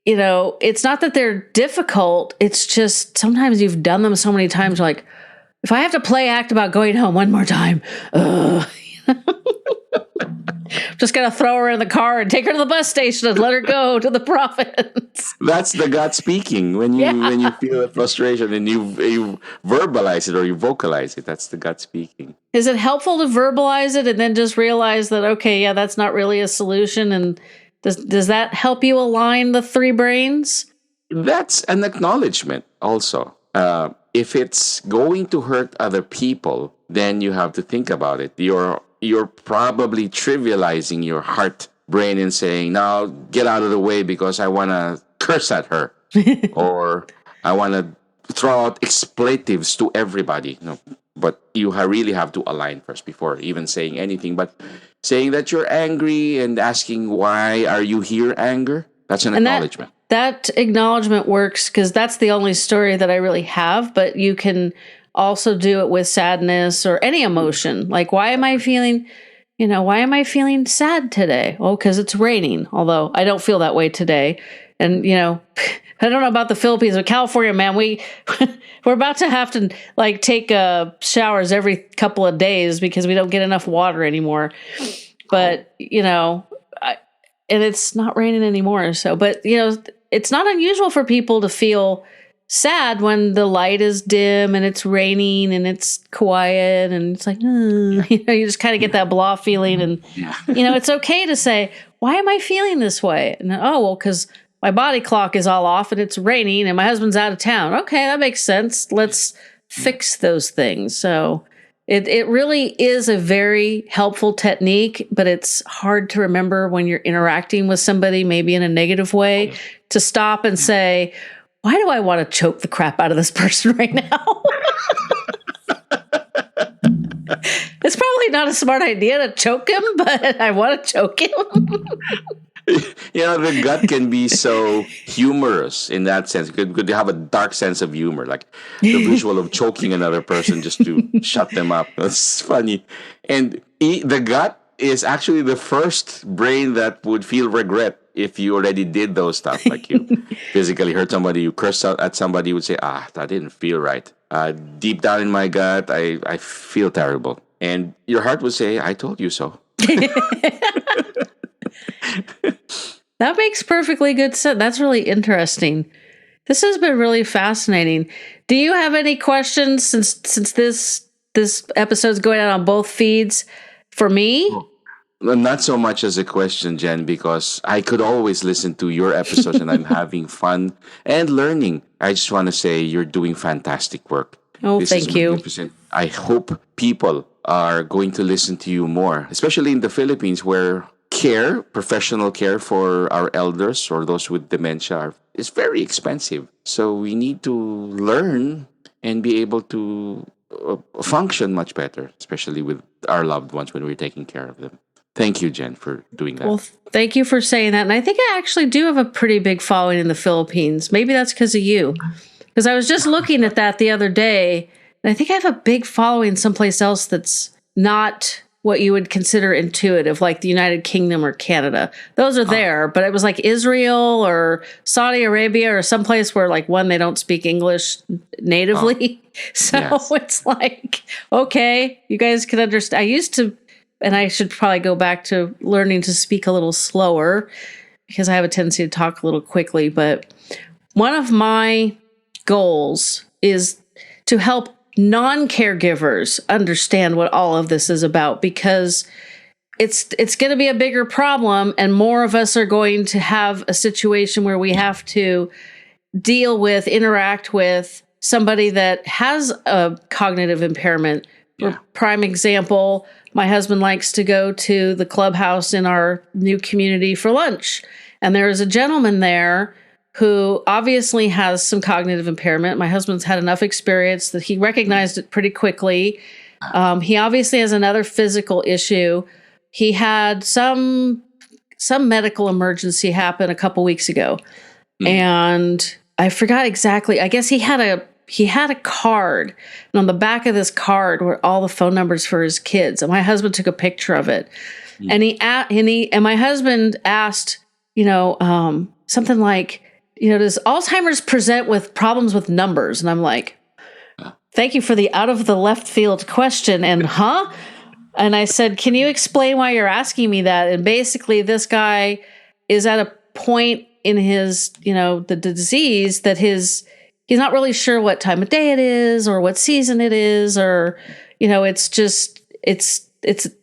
It's not that they're difficult. It's just sometimes you've done them so many times. You're like, if I have to play act about going home one more time, just got to throw her in the car and take her to the bus station and let her go to the province. That's the gut speaking. When you feel a frustration and you verbalize it or you vocalize it, that's the gut speaking. Is it helpful to verbalize it and then just realize that, okay, yeah, that's not really a solution? And does that help you align the three brains? That's an acknowledgement also. If it's going to hurt other people, then you have to think about it. You're probably trivializing your heart brain and saying, now get out of the way because I want to curse at her or I want to throw out expletives to everybody. No, but you really have to align first before even saying anything. But saying that you're angry and asking why are you here, anger, that's an acknowledgement. That acknowledgement works because that's the only story that I really have, but you can also do it with sadness or any emotion. Like, why am I feeling sad today? Oh, because it's raining, although I don't feel that way today. And, I don't know about the Philippines, but California, man, we're about to have to take showers every couple of days because we don't get enough water anymore. But, and it's not raining anymore. So, but, it's not unusual for people to feel sad when the light is dim and it's raining and it's quiet and it's like, you just kind of get that blah feeling. And, it's okay to say, why am I feeling this way? And because my body clock is all off and it's raining and my husband's out of town. Okay, that makes sense. Let's fix those things. So it really is a very helpful technique, but it's hard to remember when you're interacting with somebody, maybe in a negative way, to stop and say, why do I want to choke the crap out of this person right now? It's probably not a smart idea to choke him, but I want to choke him. The gut can be so humorous in that sense. Could have a dark sense of humor, like the visual of choking another person just to shut them up. That's funny. And the gut is actually the first brain that would feel regret if you already did those stuff, like you physically hurt somebody, you curse out at somebody, you would say, that didn't feel right. Deep down in my gut, I feel terrible. And your heart would say, I told you so. That makes perfectly good sense. That's really interesting. This has been really fascinating. Do you have any questions since this episode's going out on both feeds for me? Not so much as a question, Jen, because I could always listen to your episodes and I'm having fun and learning. I just want to say you're doing fantastic work. Oh, thank you. I hope people are going to listen to you more, especially in the Philippines where professional care for our elders or those with dementia is very expensive. So we need to learn and be able to function much better, especially with our loved ones when we're taking care of them. Thank you, Jen, for doing that. Well, thank you for saying that. And I think I actually do have a pretty big following in the Philippines. Maybe that's because of you. Because I was just looking at that the other day, and I think I have a big following someplace else that's not what you would consider intuitive, like the United Kingdom or Canada. Those are there, but it was like Israel or Saudi Arabia or someplace where they don't speak English natively. It's like, okay, you guys can understand. I used to, and I should probably go back to learning to speak a little slower because I have a tendency to talk a little quickly. But one of my goals is to help non-caregivers understand what all of this is about, because it's going to be a bigger problem and more of us are going to have a situation where we have to interact with somebody that has a cognitive impairment. Yeah. For prime example, my husband likes to go to the clubhouse in our new community for lunch, and there is a gentleman there who obviously has some cognitive impairment. My husband's had enough experience that he recognized it pretty quickly. He obviously has another physical issue. He had some medical emergency happen a couple weeks ago. And I forgot exactly. I guess he had he had a card, and on the back of this card were all the phone numbers for his kids. And my husband took a picture of it, and my husband asked, something like, does Alzheimer's present with problems with numbers? And I'm like, thank you for the out of the left field question. And And I said, can you explain why you're asking me that? And basically this guy is at a point in his, the disease that he's not really sure what time of day it is or what season it is, or, it's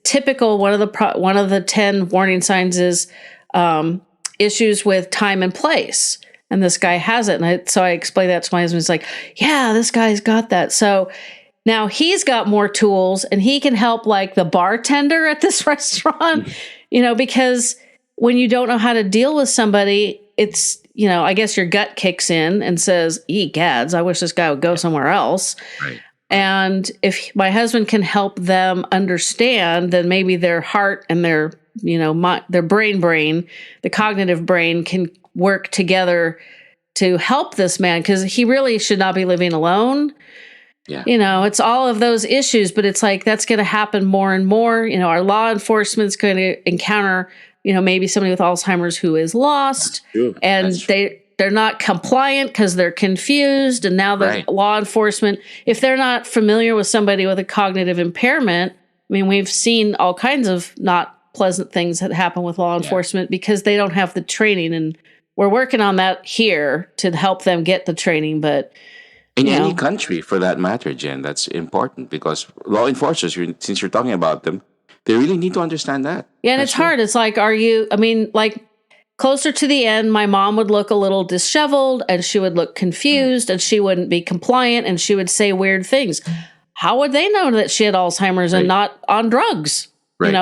typical. One of the 10 warning signs is issues with time and place. And this guy has it. And so I explained that to my husband. He's like, yeah, this guy's got that. So now he's got more tools and he can help like the bartender at this restaurant, because when you don't know how to deal with somebody, it's, I guess your gut kicks in and says, gads, I wish this guy would go somewhere else. Right. And if my husband can help them understand, then maybe their heart and their, their brain, the cognitive brain can work together to help this man, because he really should not be living alone. Yeah. It's all of those issues, but it's like that's going to happen more and more. Our law enforcement's going to encounter, maybe somebody with Alzheimer's who is lost, and they're not compliant because they're confused. And now the law enforcement, if they're not familiar with somebody with a cognitive impairment, we've seen all kinds of not pleasant things that happen with law enforcement because they don't have the training. And we're working on that here to help them get the training. But in any country, for that matter, Jen, that's important because law enforcers, since you're talking about them, they really need to understand that. Yeah, and it's hard. It's like, closer to the end, my mom would look a little disheveled and she would look confused and she wouldn't be compliant and she would say weird things. How would they know that she had Alzheimer's and not on drugs? Right.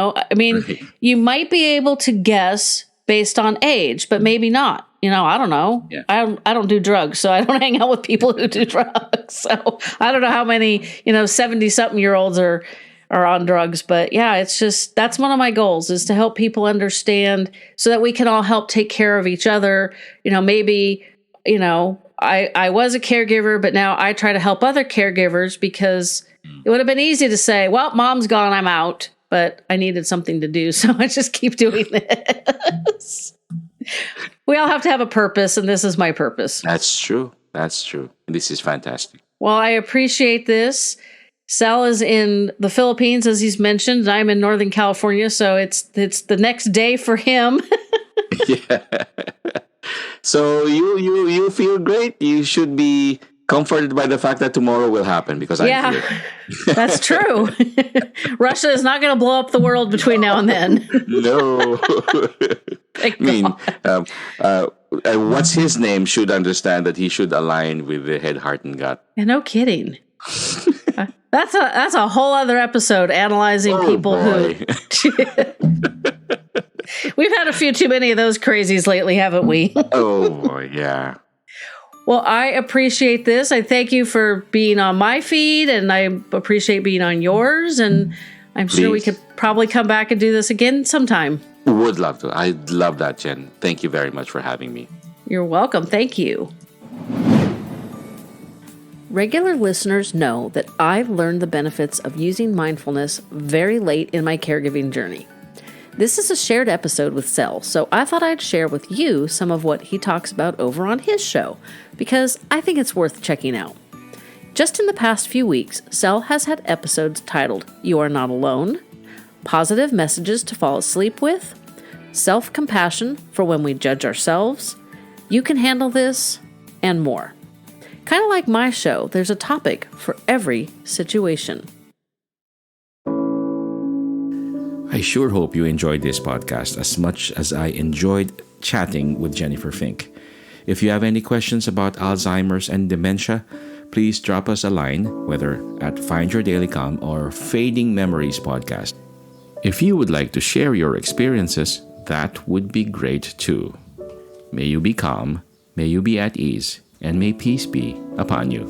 You might be able to guess based on age, but maybe not. I don't know. Yeah. I don't do drugs, so I don't hang out with people who do drugs. So I don't know how many, 70-something-year-olds are on drugs. But yeah, it's just, that's one of my goals is to help people understand so that we can all help take care of each other. Maybe, I was a caregiver, but now I try to help other caregivers because it would have been easy to say, well, mom's gone, I'm out. But I needed something to do, so I just keep doing this. We all have to have a purpose, and this is my purpose. That's true. This is fantastic. Well, I appreciate this. Sal is in the Philippines, as he's mentioned. I'm in Northern California, so it's the next day for him. Yeah. So you feel great. You should be comforted by the fact that tomorrow will happen because I'm here. That's true. Russia is not going to blow up the world between now and then. No. What's his name should understand that he should align with the head, heart, and gut. Yeah, no kidding. That's a whole other episode analyzing people who. We've had a few too many of those crazies lately, haven't we? Oh boy, yeah. Well, I appreciate this. I thank you for being on my feed, and I appreciate being on yours. And I'm sure we could probably come back and do this again sometime. Would love to. I'd love that, Jen. Thank you very much for having me. You're welcome. Thank you. Regular listeners know that I've learned the benefits of using mindfulness very late in my caregiving journey. This is a shared episode with Sel, so I thought I'd share with you some of what he talks about over on his show, because I think it's worth checking out. Just in the past few weeks, Sel has had episodes titled You Are Not Alone, Positive Messages to Fall Asleep With, Self-Compassion for When We Judge Ourselves, You Can Handle This, and more. Kind of like my show, there's a topic for every situation. I sure hope you enjoyed this podcast as much as I enjoyed chatting with Jennifer Fink. If you have any questions about Alzheimer's and dementia, please drop us a line, whether at Find Your Daily Calm or Fading Memories podcast. If you would like to share your experiences, that would be great too. May you be calm, may you be at ease, and may peace be upon you.